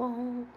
won't.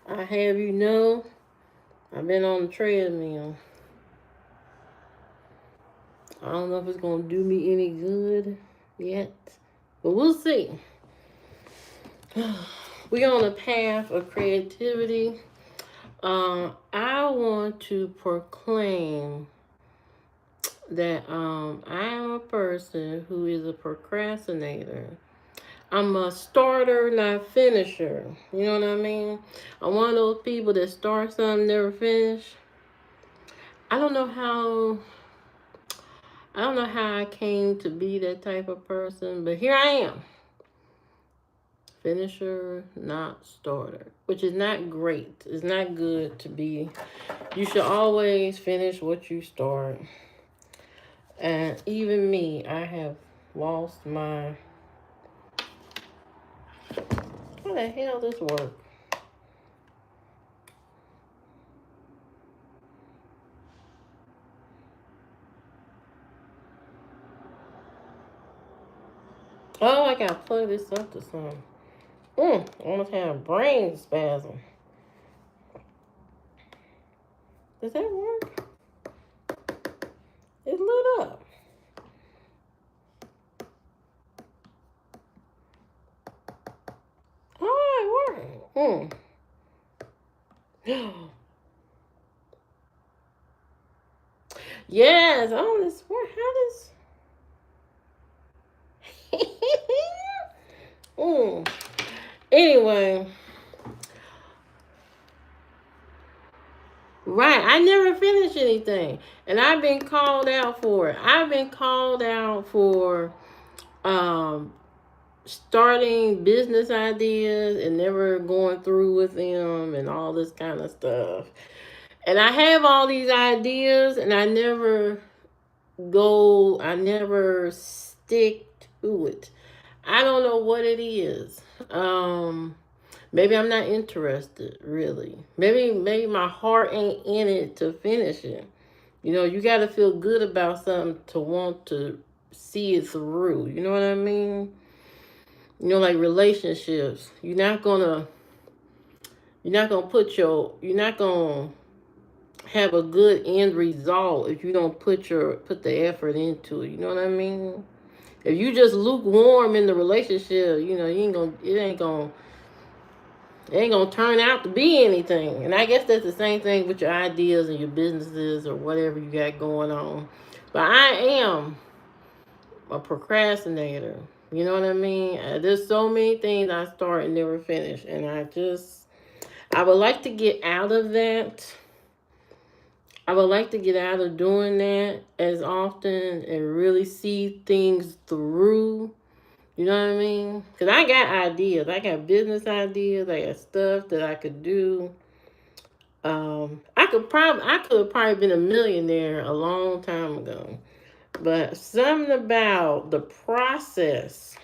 I have you know, I've been on the treadmill. I don't know if it's going to do me any good yet, but we'll see. We're on a path of creativity. I want to proclaim that I am a person who is a procrastinator. I'm a starter, not finisher. You know what I mean? I'm one of those people that start something, never finish. I don't know how. I don't know how I came to be that type of person, but here I am. Finisher, not starter, which is not great. It's not good to be. You should always finish what you start. And even me, I have lost my. How the hell this work? Oh, I gotta plug this up to something. Almost had a brain spasm. Does that work? It lit up. Oh, it worked. Yes, oh, this work. How does? Anyway, right. I never finish anything, and I've been called out for it. I've been called out for um starting business ideas and never going through with them and all this kind of stuff. And I have all these ideas and I never stick to it. I don't know what it is. Maybe I'm not interested really. Maybe my heart ain't in it to finish it. You know, you got to feel good about something to want to see it through. You know what I mean? You know, like relationships. You're not gonna have a good end result if you don't put the effort into it. You know what I mean? If you just lukewarm in the relationship, you know, it ain't gonna turn out to be anything. And I guess that's the same thing with your ideas and your businesses or whatever you got going on. But I am a procrastinator. You know what I mean? There's so many things I start and never finish, and I would like to get out of that. I would like to get out of doing that as often and really see things through. You know what I mean? Because I got ideas. I got business ideas. I got stuff that I could do. I could have probably been a millionaire a long time ago. But something about the process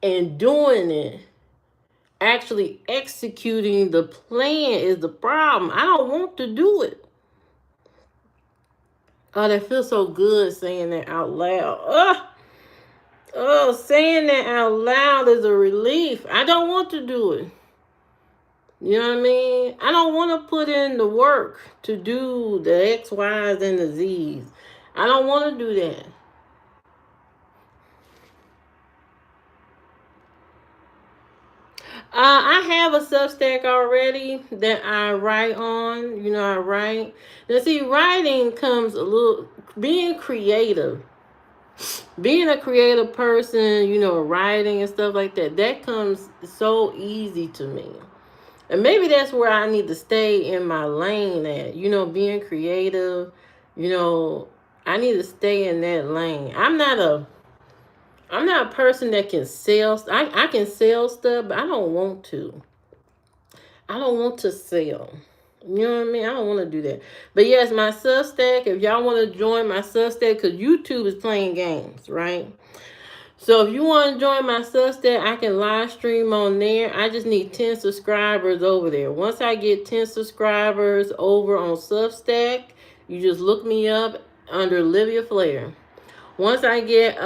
and doing it, actually executing the plan is the problem. I don't want to do it. Oh, that feels so good saying that out loud. Ugh. Oh, saying that out loud is a relief. I don't want to do it. You know what I mean? I don't want to put in the work to do the X, Y's, and the Z's. I don't want to do that. I have a Substack already that I write on. You know, I write. Now, see, writing comes a little, being creative, being a creative person, you know, writing and stuff like that, that comes so easy to me. And maybe that's where I need to stay in my lane at, you know, being creative, you know, I need to stay in that lane. I'm not a person that can sell. I can sell stuff, but I don't want to. I don't want to sell. You know what I mean? I don't want to do that. But yes, my Substack, if y'all want to join my Substack, because YouTube is playing games, right? So if you want to join my Substack, I can live stream on there. I just need 10 subscribers over there. Once I get 10 subscribers over on Substack, you just look me up under Olivia Flair. Once I get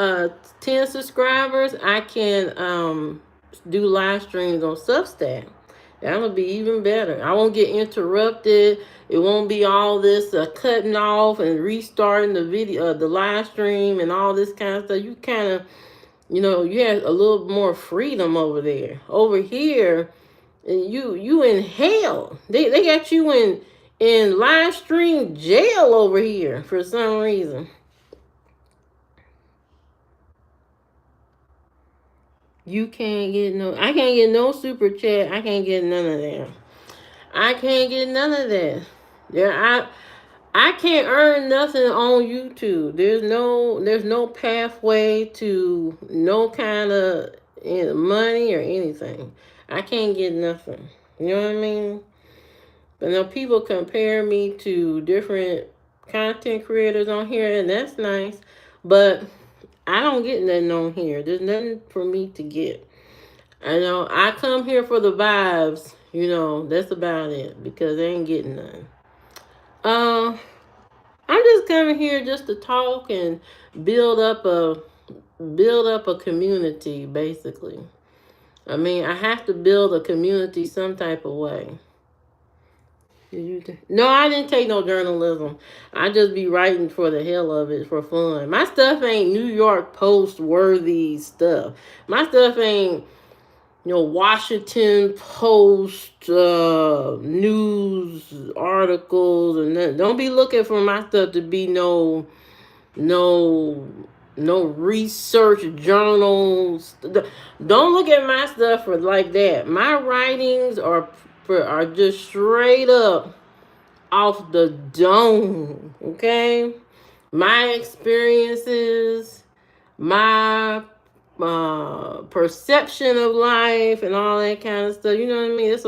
10 subscribers, I can do live streams on Substack. That'll be even better. I won't get interrupted. It won't be all this cutting off and restarting the video, the live stream, and all this kind of stuff. You kind of, you know, you have a little more freedom over there. Over here, you in hell. They got you in live stream jail over here for some reason. You can't get no, I can't get no super chat. I can't get none of that. I can't get none of that. Yeah, I can't earn nothing on YouTube. There's no pathway to no kind of money or anything. I can't get nothing. You know what I mean? But now people compare me to different content creators on here, and that's nice. But I don't get nothing on here. There's nothing for me to get. I know I come here for the vibes. You know, that's about it, because I ain't getting none. I'm just coming here just to talk and build up a community, basically. I mean, I have to build a community some type of way. No, I didn't take no journalism. I just be writing for the hell of it, for fun. My stuff ain't New York Post worthy stuff. My stuff ain't, you know, Washington Post news articles and nothing. Don't be looking for my stuff to be no research journals. Don't look at my stuff for like that. My writings are just straight up off the dome. Okay, my experiences, my perception of life and all that kind of stuff. You know what I mean? That's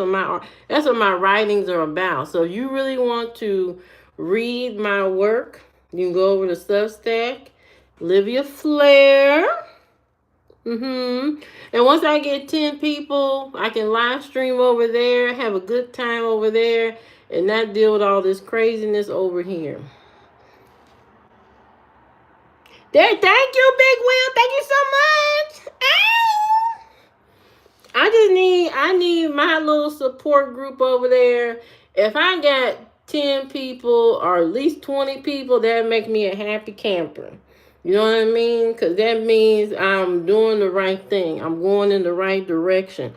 what my writings are about. So if you really want to read my work, you can go over to Substack, Olivia Flair. And once I get 10 people, I can live stream over there, have a good time over there, and not deal with all this craziness over here. There, thank you, Big Will. Thank you so much. I need my little support group over there. If I got 10 people or at least 20 people, that make me a happy camper. You know what I mean? Because that means I'm doing the right thing. I'm going in the right direction.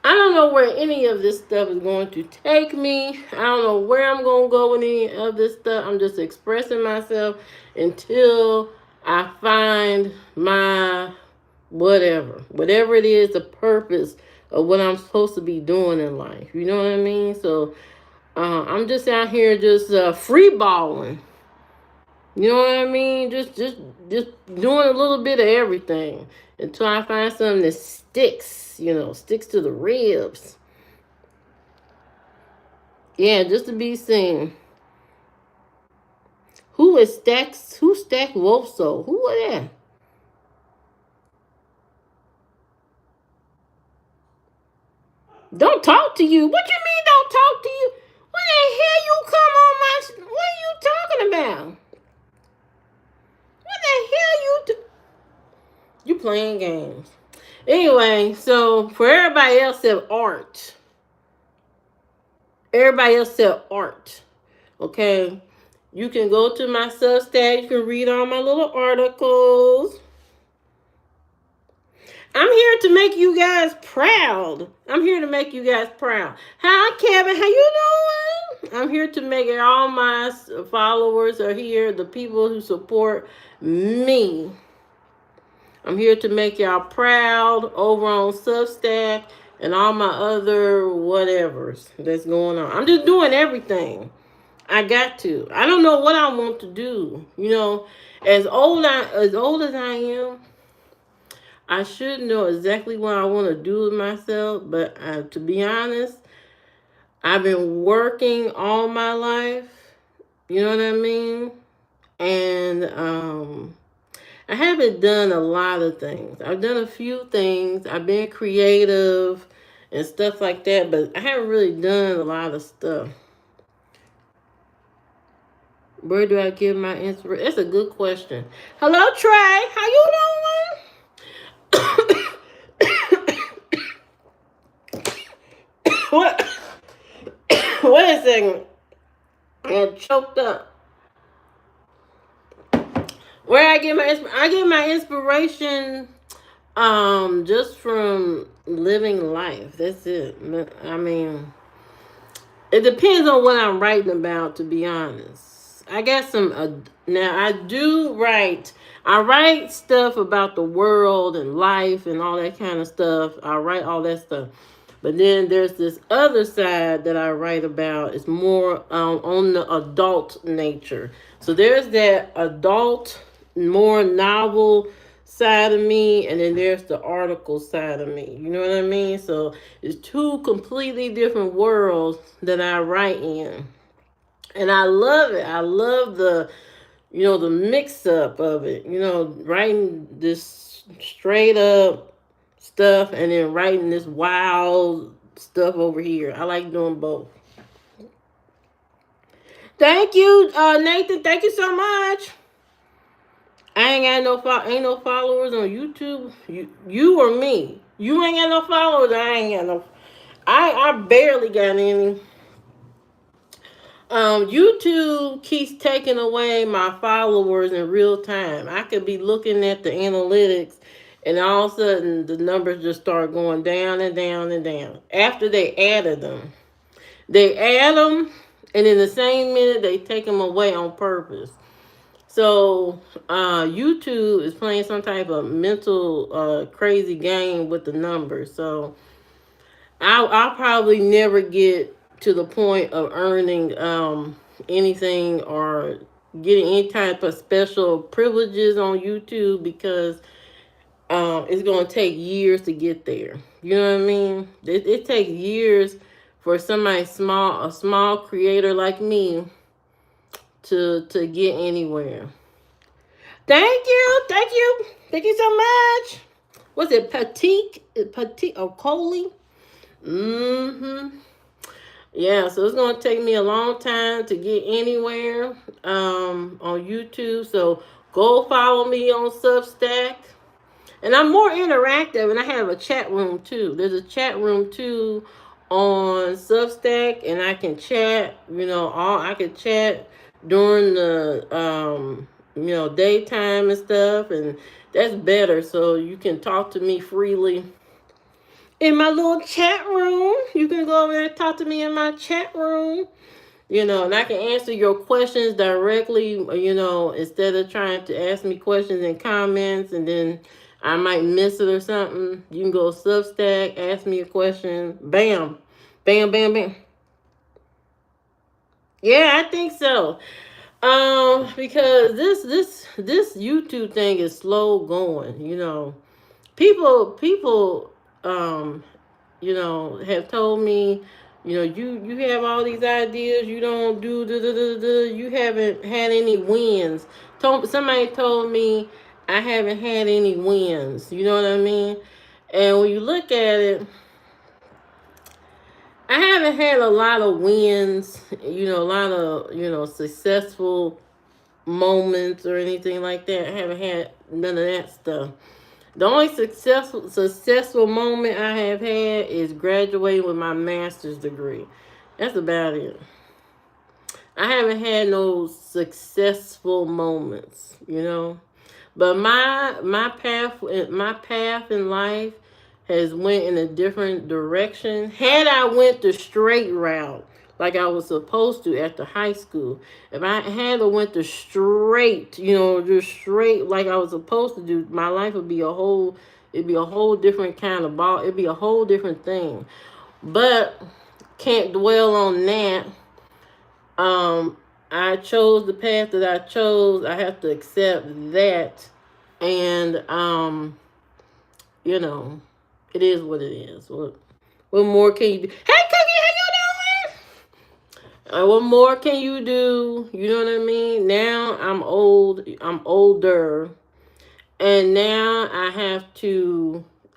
I don't know where any of this stuff is going to take me. I don't know where I'm going to go with any of this stuff. I'm just expressing myself until I find my whatever it is, the purpose of what I'm supposed to be doing in life. You know what I mean? So I'm just out here just free balling. You know what I mean? Just doing a little bit of everything until I find something that sticks, you know, sticks to the ribs. Yeah, just to be seen. Who stacked Wolf Soul? Who was that? Don't talk to you. What you mean don't talk to you? When the hell you come on my... What are you talking about? What the hell you... You playing games. Anyway, so for everybody else that art, okay, you can go to my Substack. You can read all my little articles. I'm here to make you guys proud. Hi, Kevin. How you doing? I'm here to make it. All my followers are here. The people who support me. I'm here to make y'all proud over on Substack and all my other whatevers that's going on. I'm just doing everything. I got to. I don't know what I want to do. You know, as old as I am, I should know exactly what I want to do with myself. But to be honest, I've been working all my life. You know what I mean? And I haven't done a lot of things. I've done a few things. I've been creative and stuff like that, but I haven't really done a lot of stuff. Where do I get my inspiration? That's a good question. Hello, Trey. How you doing? What? Wait a second. I'm choked up. Where I get my inspiration just from living life. That's it. I mean, it depends on what I'm writing about, to be honest. I got some now I do write. I write stuff about the world and life and all that kind of stuff. I write all that stuff. But then there's this other side that I write about. It's more on the adult nature. So there's that adult, more novel side of me, and then there's the article side of me. You know what I mean? So it's two completely different worlds that I write in. And I love it. I love the mix up of it. Writing this straight up stuff and then writing this wild stuff over here. I like doing both. Thank you, Nathan. Thank you so much. I ain't got no followers on YouTube. You or me. You ain't got no followers. I ain't got no. I barely got any. YouTube keeps taking away my followers in real time. I could be looking at the analytics, and all of a sudden the numbers just start going down and down and down. After they added them, and in the same minute they take them away on purpose. So YouTube is playing some type of mental crazy game with the numbers. So I'll probably never get to the point of earning anything or getting any type of special privileges on YouTube, because it's going to take years to get there. You know what I mean? It takes years for a small creator like me to get anywhere. Thank you so much. What's it, Petite or Coley? Yeah, so it's going to take me a long time to get anywhere on YouTube. So go follow me on Substack. And I'm more interactive, and I have a chat room too. There's a chat room too on Substack, and I can chat, I can chat during the daytime and stuff, and that's better. So you can talk to me freely in my little chat room. You can go over there and talk to me in my chat room. And I can answer your questions directly, instead of trying to ask me questions in comments and then I might miss it or something. You can go Substack, ask me a question. Bam. Bam, bam, bam. Yeah, I think so. Because this YouTube thing is slow going, People have told me, you have all these ideas, you don't do you haven't had any wins. Somebody told me I haven't had any wins. You know what I mean? And when you look at it, I haven't had a lot of wins, a lot of, successful moments or anything like that. I haven't had none of that stuff. The only successful moment I have had is graduating with my master's degree. That's about it. I haven't had no successful moments, you know. But my path in life has went in a different direction. Had I went the straight route like I was supposed to after high school, if I had to went the straight, just straight like I was supposed to do, my life would be a whole different kind of ball. It'd be a whole different thing. But can't dwell on that. um I chose the path that I chose. I have to accept that. And you know, it is what it is. What more can you do? Hey, Cookie, how you doing? What more can you do? You know what I mean? Now I'm old. I'm older, and now I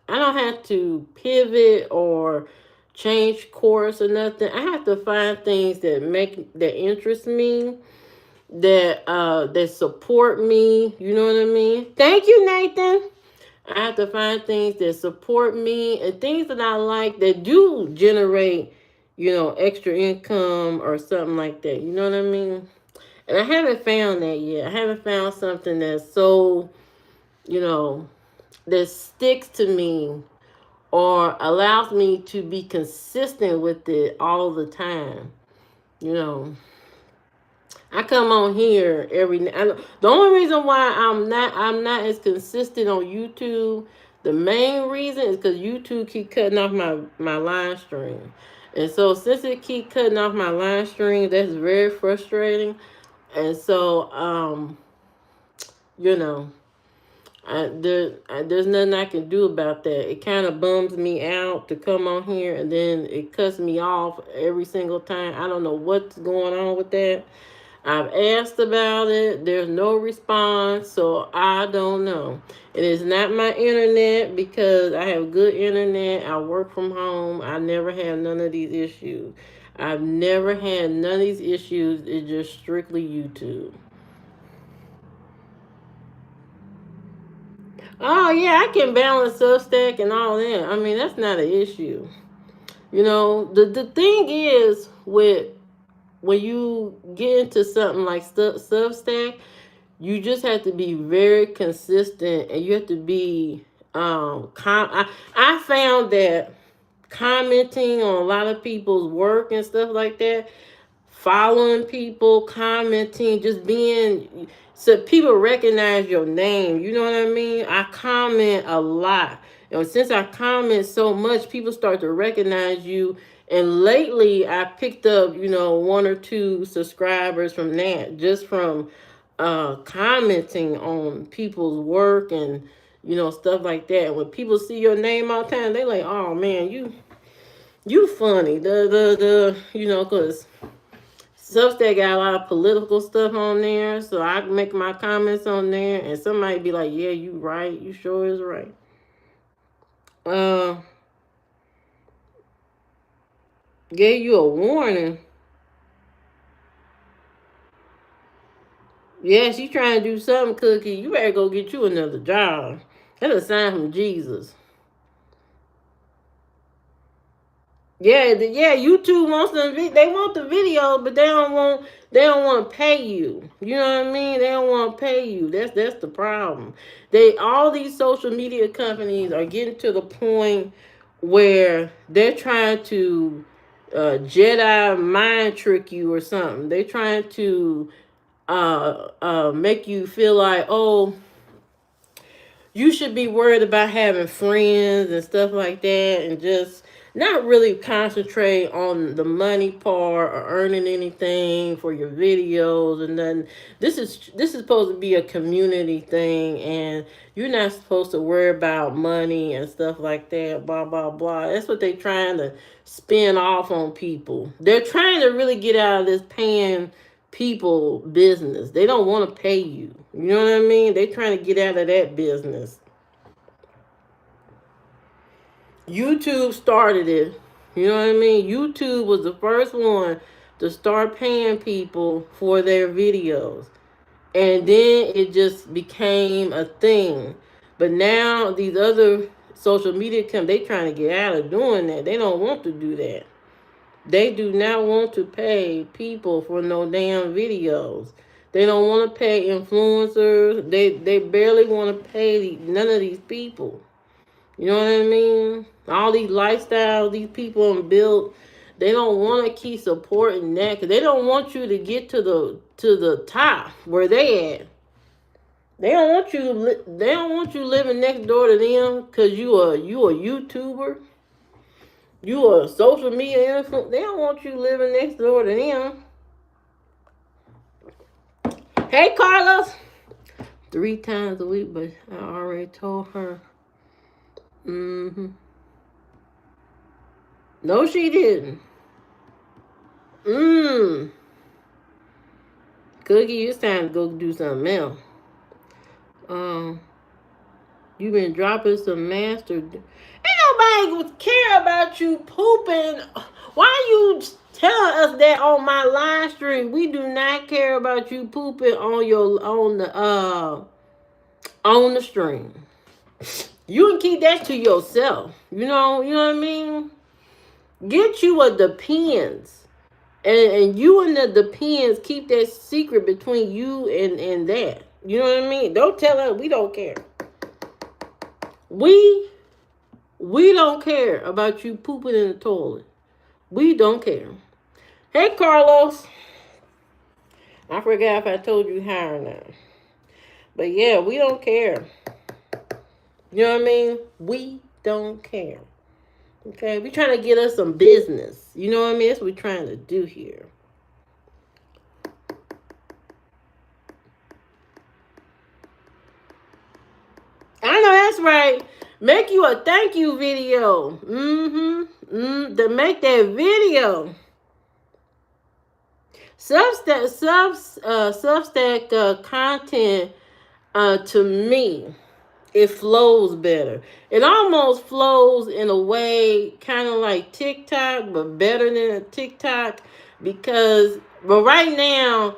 don't have to pivot or change course or nothing. I have to find things that interest me, that support me. You know what I mean? Thank you, Nathan. I have to find things that support me and things that I like that do generate, extra income or something like that. You know what I mean? And I haven't found that yet. I haven't found something that's so, you know, that sticks to me or allows me to be consistent with it all the time. You know, I come on here the only reason why I'm not as consistent on YouTube. The main reason is because YouTube keep cutting off my live stream, and so since it keep cutting off my live stream, that's very frustrating. And so you know, there's nothing I can do about that. It kind of bums me out to come on here and then it cuts me off every single time. I don't know what's going on with that. I've asked about it. There's no response, so I don't know. It is not my internet because I have good internet. I work from home. I never have none of these issues. I've never had none of these issues. It's just strictly YouTube. Oh yeah, I can balance Substack and all that. I mean, that's not an issue. The thing is with when you get into something like Substack, you just have to be very consistent, and you have to be I found that commenting on a lot of people's work and stuff like that, following people, commenting, just being so people recognize your name. You know what I mean? I comment a lot. And since I comment so much, people start to recognize you. And lately I picked up, one or two subscribers from that, just from commenting on people's work and stuff like that. When people see your name all the time, they like, oh man, you funny. Cause Substack got a lot of political stuff on there, so I can make my comments on there, and somebody be like, "Yeah, you right. You sure is right." Uh, Gave you a warning. Yes, you trying to do something, Cookie. You better go get you another job. That's a sign from Jesus. Yeah. YouTube wants them. They want the video, but they don't want. They don't want to pay you. You know what I mean? They don't want to pay you. That's the problem. All these social media companies are getting to the point where they're trying to Jedi mind trick you or something. They're trying to make you feel like, oh, you should be worried about having friends and stuff like that, and just not really concentrate on the money part or earning anything for your videos. And then this is supposed to be a community thing, and you're not supposed to worry about money and stuff like that, blah blah blah. That's what they're trying to spin off on people. They're trying to really get out of this paying people business. They don't want to pay you. You know what I mean? They're trying to get out of that business. YouTube started it. You know what I mean? YouTube was the first one to start paying people for their videos. And then it just became a thing. But now these other social media they trying to get out of doing that. They don't want to do that. They do not want to pay people for no damn videos. They don't want to pay influencers. They barely want to pay none of these people. You know what I mean? All these lifestyles these people have built, they don't want to keep supporting that because they don't want you to get to the top where they at. They don't want you to. They don't want you living next door to them because you a YouTuber. You a social media influencer. They don't want you living next door to them. Hey, Carlos. 3 times a week, but I already told her. No, she didn't. Cookie, it's time to go do something else. You been dropping some master. Ain't nobody would care about you pooping. Why you telling us that on my live stream? We do not care about you pooping on the stream. You can keep that to yourself. You know what I mean? Get you a Depends. And you and the Depends keep that secret between you and that. You know what I mean? Don't tell us we don't care. We don't care about you pooping in the toilet. We don't care. Hey, Carlos. I forgot if I told you how or not. But yeah, we don't care. You know what I mean? We don't care. Okay? We're trying to get us some business. You know what I mean? That's what we're trying to do here. I know that's right. Make you a thank you video. To make that video. Substack content, to me, it flows better. It almost flows in a way kind of like TikTok, but better than a TikTok but right now,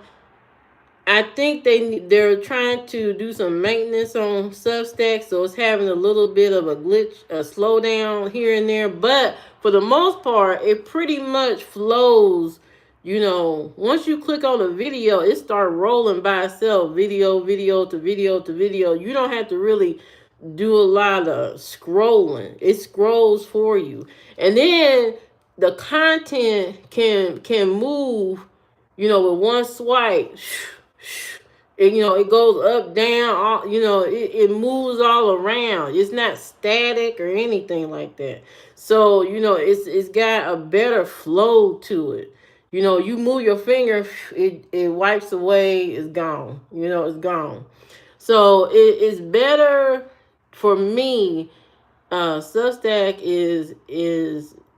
I think they're trying to do some maintenance on Substack, so it's having a little bit of a glitch, a slowdown here and there. But for the most part, it pretty much flows. You know, once you click on a video, it starts rolling by itself, video to video to video. You don't have to really do a lot of scrolling. It scrolls for you, and then the content can move. You know, with one swipe. And, it goes up, down, it moves all around. It's not static or anything like that. So, it's got a better flow to it. You move your finger, it wipes away, it's gone. It's gone. So it's better for me. Substack is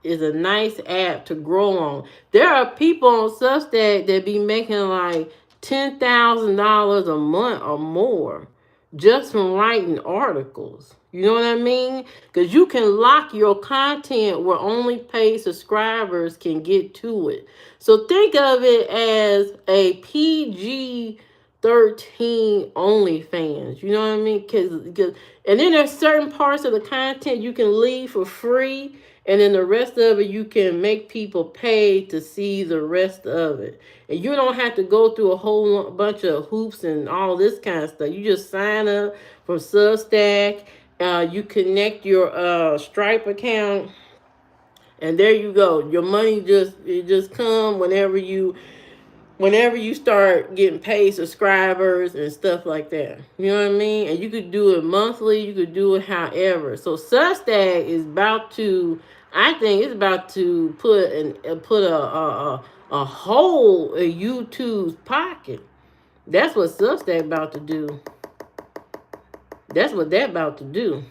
a nice app to grow on. There are people on Substack that be making like $10,000 a month or more just from writing articles. You know what I mean? Because you can lock your content where only paid subscribers can get to it. So think of it as a PG-13 OnlyFans. You know what I mean? And then there's certain parts of the content you can leave for free. And then the rest of it, you can make people pay to see the rest of it. And you don't have to go through a whole bunch of hoops and all this kind of stuff. You just sign up from Substack. You connect your Stripe account. And there you go. Your money just come whenever you start getting paid subscribers and stuff like that. You know what I mean? And you could do it monthly. You could do it however. So Substack is about to, I think it's about to put a hole in YouTube's pocket. That's what Substack about to do. That's what they're about to do.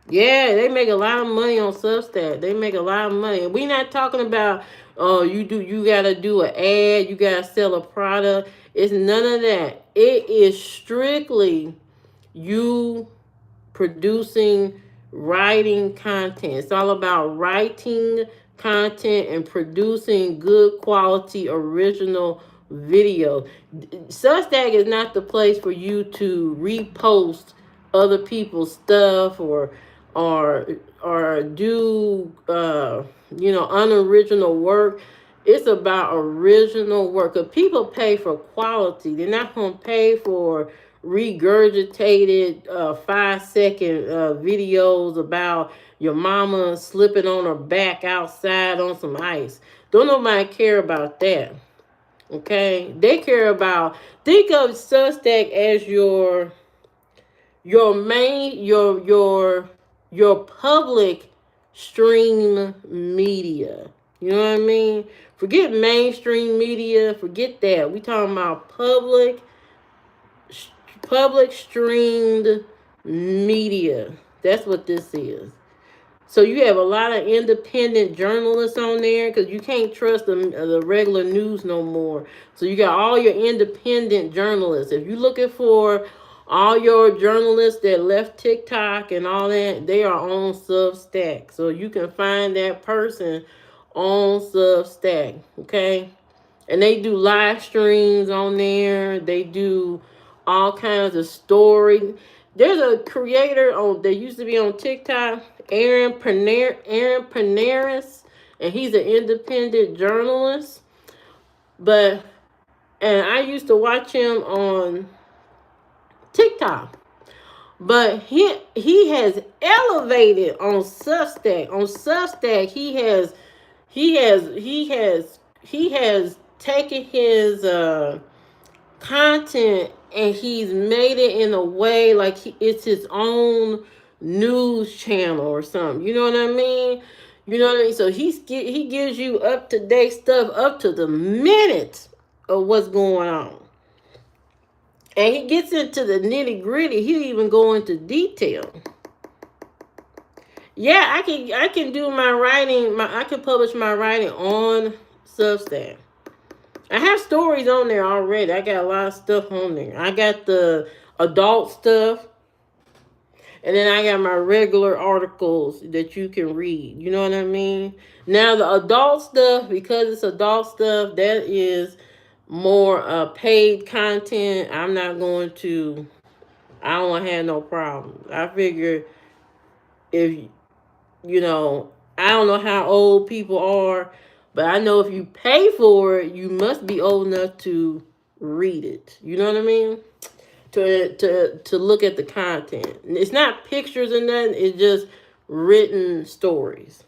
Yeah, they make a lot of money on Substack. They make a lot of money. And we're not talking about, you gotta do an ad, you gotta sell a product. It's none of that. It is strictly you producing, writing content. It's all about writing content and producing good quality original video. Substack is not the place for you to repost other people's stuff, or do unoriginal work. It's about original work. 'Cause people pay for quality. They're not gonna pay for regurgitated 5 second videos about your mama slipping on her back outside on some ice. Don't nobody care about that. Okay, they care about, think of Substack as your main your public stream media. You know what I mean? Forget mainstream media, forget that. We talking about public streamed media. That's what this is. So you have a lot of independent journalists on there, because you can't trust the regular news no more. So you got all your independent journalists. If you're looking for all your journalists that left TikTok and all that, they are on Substack. So you can find that person on Substack, okay? And they do live streams on there. They do all kinds of story. There's a creator on that used to be on TikTok, Aaron Panaris, and he's an independent journalist. And I used to watch him on TikTok. But he has elevated on Substack. On Substack, he has taken his content, and he's made it in a way like it's his own news channel or something. You know what I mean? You know what I mean? So he gives you up to date stuff, up to the minute of what's going on. And he gets into the nitty gritty. He'll even go into detail. Yeah, I can do my writing. I can publish my writing on Substack. I have stories on there already. I got a lot of stuff on there. I got the adult stuff, and then I got my regular articles that you can read. You know what I mean? Now the adult stuff, because it's adult stuff, that is more paid content. I don't have no problem. I figure if I don't know how old people are, but I know if you pay for it, you must be old enough to read it. You know what I mean? To look at the content. It's not pictures and nothing. It's just written stories.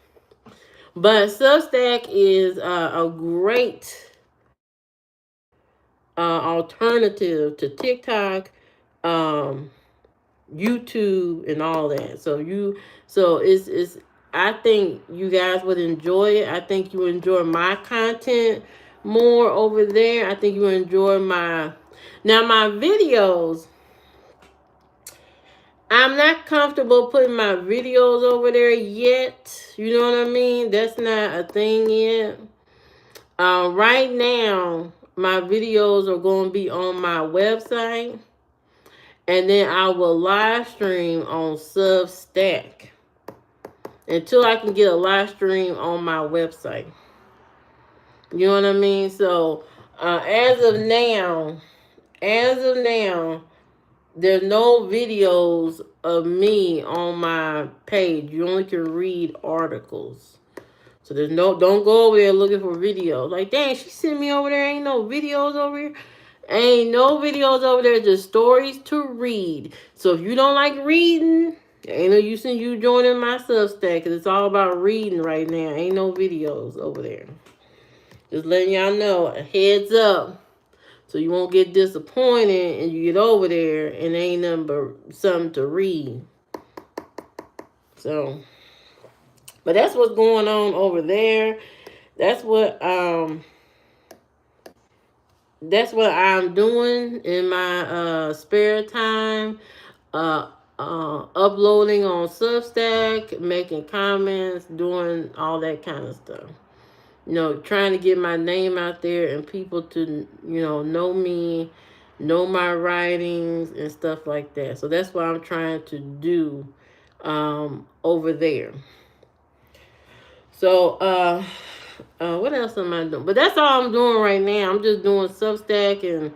But Substack is a great alternative to TikTok, YouTube, and all that. So it's I think you guys would enjoy it. I think you enjoy my content more over there. I think you enjoy my videos. I'm not comfortable putting my videos over there yet. You know what I mean? That's not a thing yet. Right now, my videos are going to be on my website, and then I will live stream on Substack until I can get a live stream on my website. You know what I mean? So as of now, there's no videos of me on my page. You only can read articles. So don't go over there looking for videos. Like, dang, she sent me over there. Ain't no videos over here. Ain't no videos over there. Just stories to read. So if you don't like reading, ain't no use in you joining my Substack, because it's all about reading right now. Ain't no videos over there. Just letting y'all know, a heads up. So you won't get disappointed and you get over there and ain't nothing but something to read. So, but that's what's going on over there. That's what I'm doing in my spare time. Uploading on Substack, making comments, doing all that kind of stuff. Trying to get my name out there and people to, know me, know my writings and stuff like that. So that's what I'm trying to do over there. So, what else am I doing? But that's all I'm doing right now. I'm just doing Substack, and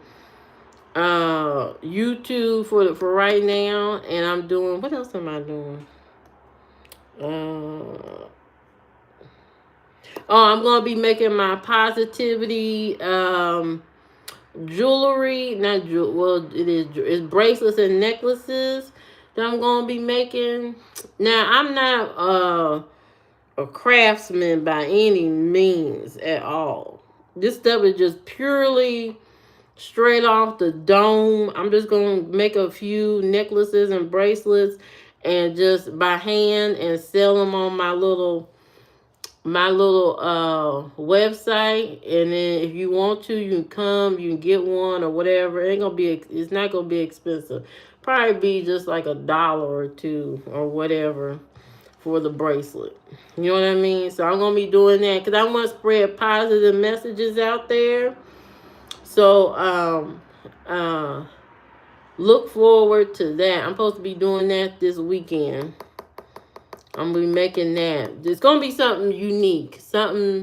YouTube for right now, and I'm doing, what else am I doing? Oh, I'm gonna be making my positivity jewelry, not jewel. Well, it's bracelets and necklaces that I'm gonna be making. Now I'm not a craftsman by any means at all. This stuff is just purely straight off the dome. I'm just gonna make a few necklaces and bracelets and just by hand and sell them on my little website. And then if you want to, you can come, you can get one or whatever. It's not gonna be expensive. Probably be just like $1 or $2 or whatever for the bracelet. You know what I mean? So I'm gonna be doing that because I want to spread positive messages out there. So look forward to that. I'm supposed to be doing that this weekend. I'm gonna be making that. It's gonna be something unique, something